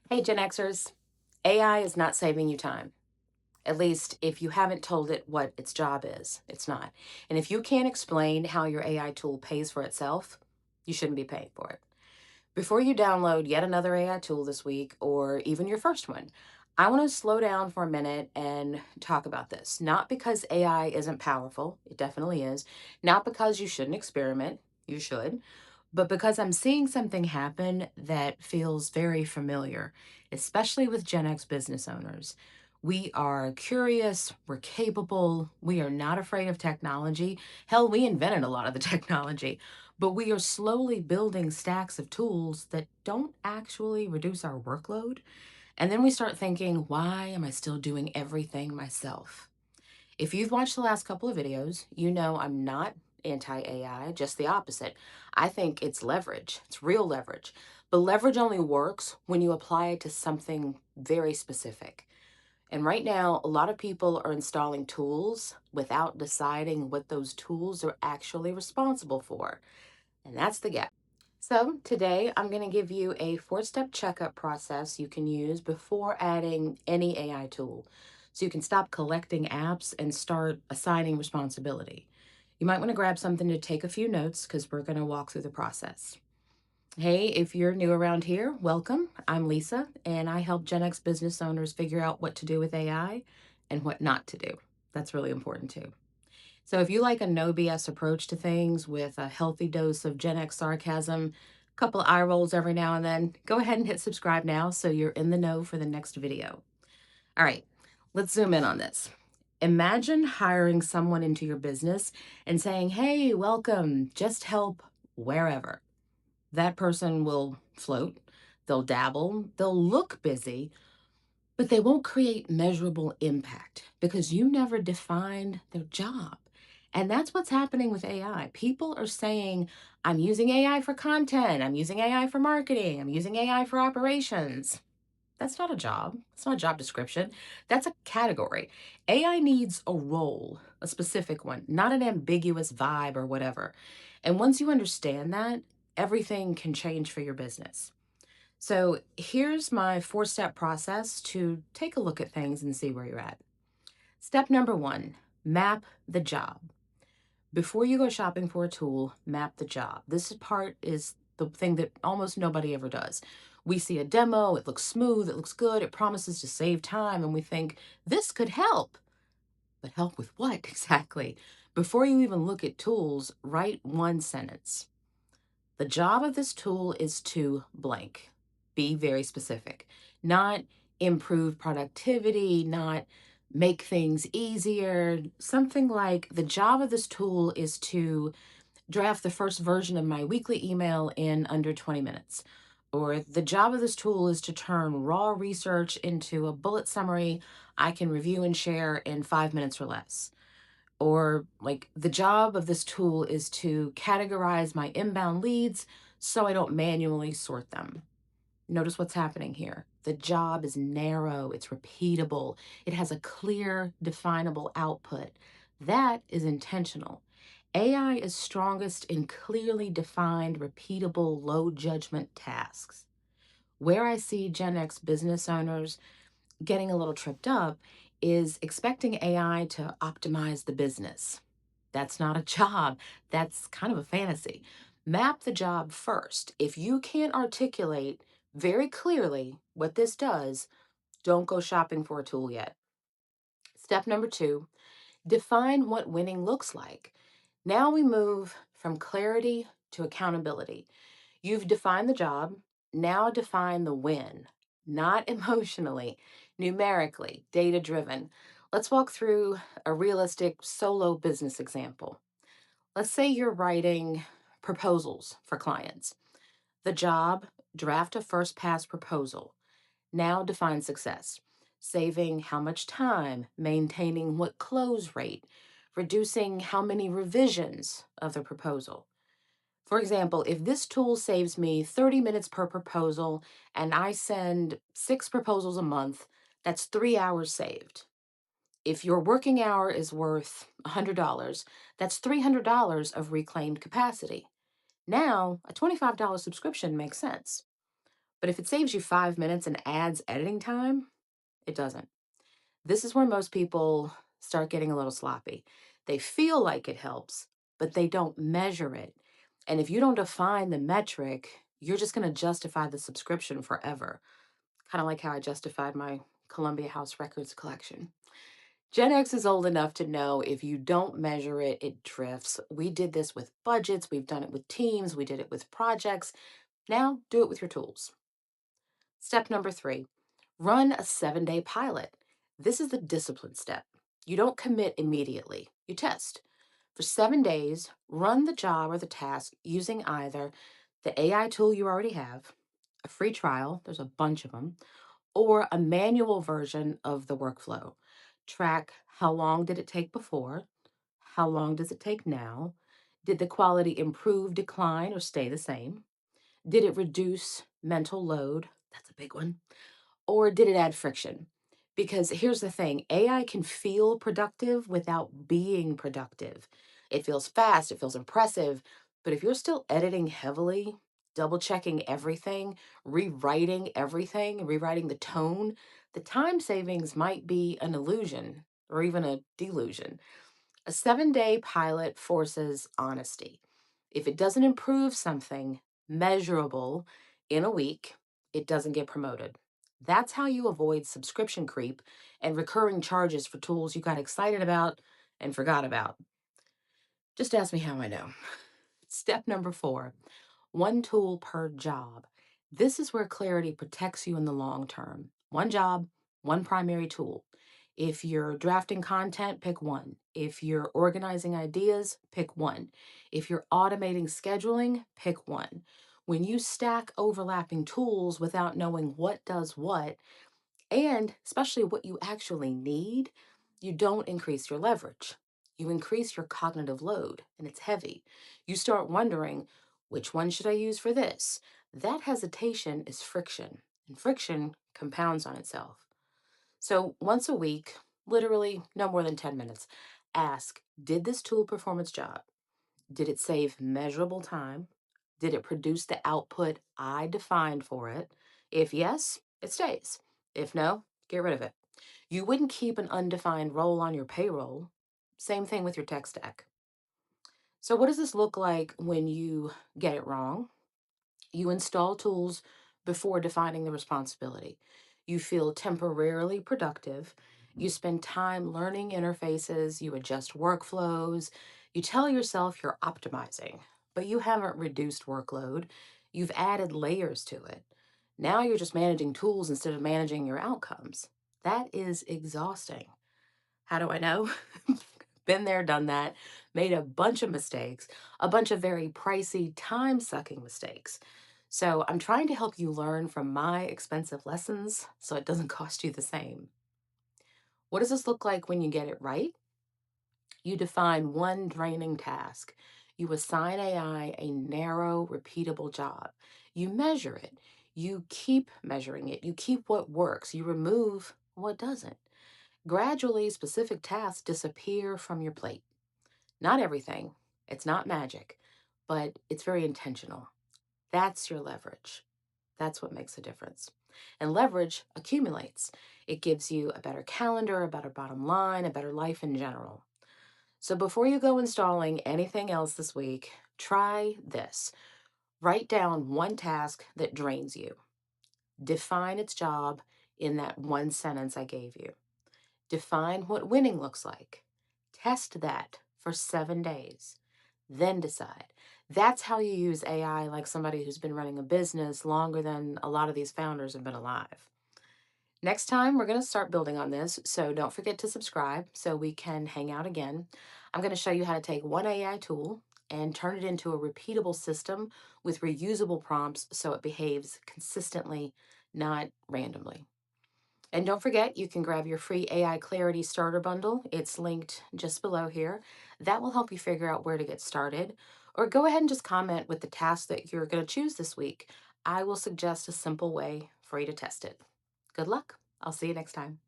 Hey, Gen Xers, AI is not saving you time. At least if you haven't told it what its job is, it's not. And if you can't explain how your AI tool pays for itself, you shouldn't be paying for it. Before you download yet another AI tool this week, or even your first one, I want to slow down for a minute and talk about this. Not because AI isn't powerful, it definitely is. Not because you shouldn't experiment, you should, but because I'm seeing something happen that feels very familiar, especially with Gen X business owners. We are curious, we're capable, we are not afraid of technology. Hell, we invented a lot of the technology, but we are slowly building stacks of tools that don't actually reduce our workload. And then we start thinking, why am I still doing everything myself? If you've watched the last couple of videos, you know I'm not anti AI, just the opposite. I think it's leverage, it's real leverage. But leverage only works when you apply it to something very specific. And right now, a lot of people are installing tools without deciding what those tools are actually responsible for. And that's the gap. So, today I'm going to give you a 4 step checkup process you can use before adding any AI tool. So, you can stop collecting apps and start assigning responsibility. You might want to grab something to take a few notes because we're going to walk through the process. Hey, if you're new around here, welcome. I'm Lisa, and I help Gen X business owners figure out what to do with AI and what not to do. That's really important too. So if you like a no BS approach to things with a healthy dose of Gen X sarcasm, a couple eye rolls every now and then, go ahead and hit subscribe now so you're in the know for the next video. All right, let's zoom in on this. Imagine hiring someone into your business and saying, hey, welcome, just help wherever. That person will float, they'll dabble, they'll look busy, but they won't create measurable impact because you never defined their job. And that's what's happening with AI. People are saying, I'm using AI for content, I'm using AI for marketing, I'm using AI for operations. That's not a job. It's not a job description. That's a category. AI needs a role, a specific one, not an ambiguous vibe or whatever. And once you understand that, everything can change for your business. So here's my 4 step process to take a look at things and see where you're at. Step number one, map the job. Before you go shopping for a tool, map the job. This part is the thing that almost nobody ever does. We see a demo, it looks smooth, it looks good, it promises to save time, and we think this could help. But help with what exactly? Before you even look at tools, write one sentence. The job of this tool is to blank. Be very specific. Not improve productivity, not make things easier. Something like the job of this tool is to draft the first version of my weekly email in under 20 minutes. Or the job of this tool is to turn raw research into a bullet summary I can review and share in 5 minutes or less. Or like the job of this tool is to categorize my inbound leads so I don't manually sort them. Notice what's happening here. The job is narrow, it's repeatable, it has a clear, definable output. That is intentional. AI is strongest in clearly defined, repeatable, low judgment tasks. Where I see Gen X business owners getting a little tripped up is expecting AI to optimize the business. That's not a job. That's kind of a fantasy. Map the job first. If you can't articulate very clearly what this does, don't go shopping for a tool yet. Step number two, define what winning looks like. Now we move from clarity to accountability. You've defined the job. Now define the win, not emotionally, numerically, data driven. Let's walk through a realistic solo business example. Let's say you're writing proposals for clients. The job, draft a first pass proposal. Now define success. Saving how much time, maintaining what close rate, reducing how many revisions of the proposal. For example, if this tool saves me 30 minutes per proposal and I send 6 proposals a month, that's 3 hours saved. If your working hour is worth $100, that's $300 of reclaimed capacity. Now, a $25 subscription makes sense. But if it saves you 5 minutes and adds editing time, it doesn't. This is where most people start getting a little sloppy. They feel like it helps, but they don't measure it. And if you don't define the metric, you're just going to justify the subscription forever. Kind of like how I justified my Columbia House Records collection. Gen X is old enough to know if you don't measure it, it drifts. We did this with budgets, we've done it with teams, we did it with projects. Now do it with your tools. Step number 3, run a 7-day pilot. This is the discipline step. You don't commit immediately, you test. For 7 days, run the job or the task using either the AI tool you already have, a free trial, there's a bunch of them, or a manual version of the workflow. Track how long did it take before, how long does it take now, did the quality improve, decline, or stay the same? Did it reduce mental load? That's a big one. Or did it add friction? Because here's the thing, AI can feel productive without being productive. It feels fast, it feels impressive, but if you're still editing heavily, double checking everything, rewriting the tone, the time savings might be an illusion or even a delusion. A 7-day pilot forces honesty. If it doesn't improve something measurable in a week, it doesn't get promoted. That's how you avoid subscription creep and recurring charges for tools you got excited about and forgot about. Just ask me how I know. Step number 4, one tool per job. This is where clarity protects you in the long term. One job, one primary tool. If you're drafting content, pick one. If you're organizing ideas, pick one. If you're automating scheduling, pick one. When you stack overlapping tools without knowing what does what, and especially what you actually need, you don't increase your leverage. You increase your cognitive load, and it's heavy. You start wondering, which one should I use for this? That hesitation is friction, and friction compounds on itself. So once a week, literally no more than 10 minutes, ask, did this tool perform its job? Did it save measurable time? Did it produce the output I defined for it? If yes, it stays. If no, get rid of it. You wouldn't keep an undefined role on your payroll. Same thing with your tech stack. So, what does this look like when you get it wrong? You install tools before defining the responsibility. You feel temporarily productive. You spend time learning interfaces. You adjust workflows. You tell yourself you're optimizing, but you haven't reduced workload. You've added layers to it. Now you're just managing tools instead of managing your outcomes. That is exhausting. How do I know? Been there, done that, made a bunch of mistakes, a bunch of very pricey, time sucking mistakes. So I'm trying to help you learn from my expensive lessons so it doesn't cost you the same. What does this look like when you get it right? You define one draining task. You assign AI a narrow, repeatable job. You measure it. You keep measuring it. You keep what works. You remove what doesn't. Gradually, specific tasks disappear from your plate. Not everything, it's not magic, but it's very intentional. That's your leverage. That's what makes a difference. And leverage accumulates. It gives you a better calendar, a better bottom line, a better life in general. So before you go installing anything else this week, try this. Write down one task that drains you. Define its job in that one sentence I gave you. Define what winning looks like. Test that for 7 days. Then decide. That's how you use AI like somebody who's been running a business longer than a lot of these founders have been alive. Next time, we're going to start building on this, so don't forget to subscribe so we can hang out again. I'm going to show you how to take one AI tool and turn it into a repeatable system with reusable prompts so it behaves consistently, not randomly. And don't forget, you can grab your free AI Clarity Starter Bundle. It's linked just below here. That will help you figure out where to get started. Or go ahead and just comment with the task that you're going to choose this week. I will suggest a simple way for you to test it. Good luck. I'll see you next time.